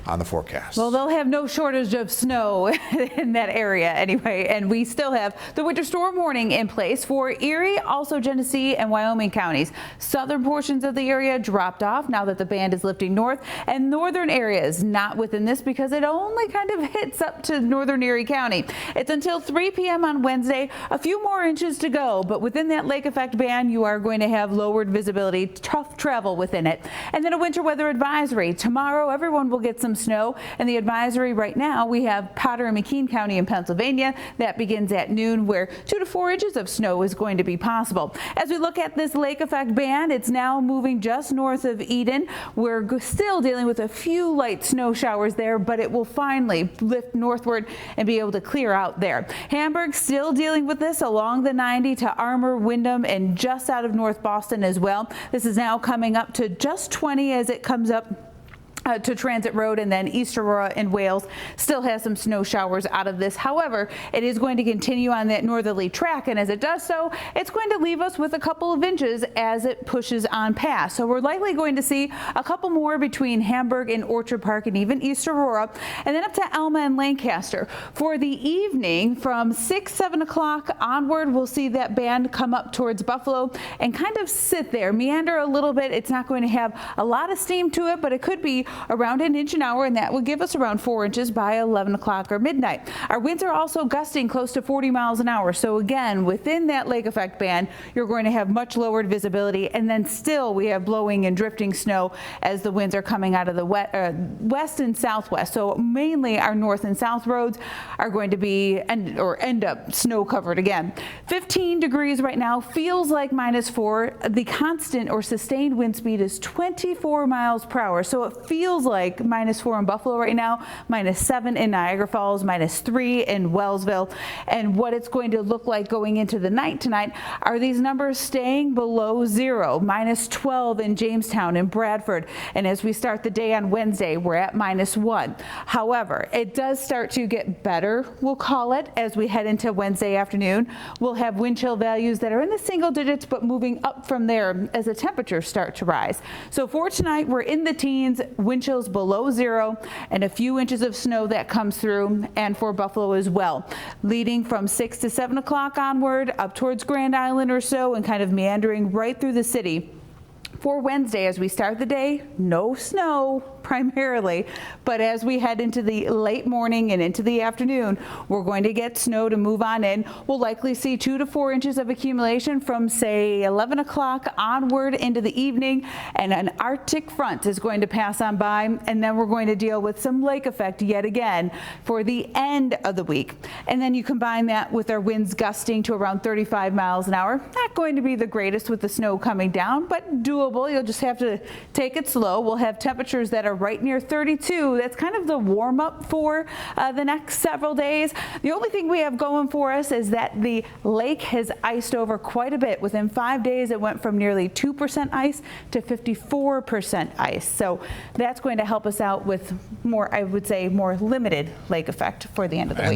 on the forecast. Well, they'll have no shortage of snow in that area anyway, and we still have the winter storm warning in place for Erie, also Genesee and Wyoming counties. Southern portions of the area dropped off now that the band is lifting north, and northern areas not within this because it only kind of hits up to northern Erie County. It's until 3 p.m. on Wednesday, a few more inches to go, but within that lake effect band, you are going to have lowered visibility, tough travel within it. And then a winter weather advisory. Tomorrow, everyone will get some snow, and the advisory right now, we have Potter and McKean County in Pennsylvania. That begins at noon, where 2 to 4 inches of snow is going to be possible. As we look at this lake effect band, it's now moving just north of Eden. We're still dealing with a few light snow showers there, but it will finally lift northward and be able to clear out there. Hamburg still dealing with this along the 90 to Armour, Windham, and just out of North Boston as well. This is now coming up to just 20 as it comes up to Transit Road, and then East Aurora in Wales still has some snow showers out of this. However, it is going to continue on that northerly track, and as it does so, it's going to leave us with a couple of inches as it pushes on past. So we're likely going to see a couple more between Hamburg and Orchard Park and even East Aurora, and then up to Alma and Lancaster. For the evening, from 7 o'clock onward, we'll see that band come up towards Buffalo and kind of sit there, meander a little bit. It's not going to have a lot of steam to it, but it could be around an inch an hour, and that would give us around 4 inches by 11 o'clock or midnight. Our winds are also gusting close to 40 miles an hour. So again, within that lake effect band, you're going to have much lowered visibility, and then still we have blowing and drifting snow as the winds are coming out of the west and southwest. So mainly our north and south roads are going to be end up snow covered again. 15 degrees right now, feels like -4. The constant or sustained wind speed is 24 miles per hour. So it feels like -4 in Buffalo right now, -7 in Niagara Falls, -3 in Wellsville. And what it's going to look like going into the night tonight are these numbers staying below 0, -12 in Jamestown and Bradford. And as we start the day on Wednesday, we're at -1. However, it does start to get better, we'll call it, as we head into Wednesday afternoon. We'll have wind chill values that are in the single digits, but moving up from there as the temperatures start to rise. So for tonight, we're in the teens, wind chills below 0, and a few inches of snow that comes through, and for Buffalo as well. Leading from 6 to 7 o'clock onward up towards Grand Island or so, and kind of meandering right through the city. For Wednesday, as we start the day, no snow primarily, but as we head into the late morning and into the afternoon, we're going to get snow to move on in. We'll likely see 2 to 4 inches of accumulation from, say, 11 o'clock onward into the evening, and an Arctic front is going to pass on by, and then we're going to deal with some lake effect yet again for the end of the week. And then you combine that with our winds gusting to around 35 miles an hour. Not going to be the greatest with the snow coming down, but doable. You'll just have to take it slow. We'll have temperatures that are right near 32. That's kind of the warm up for the next several days. The only thing we have going for us is that the lake has iced over quite a bit. Within 5 days, it went from nearly 2% ice to 54% ice. So that's going to help us out with more, I would say, more limited lake effect for the end of the week.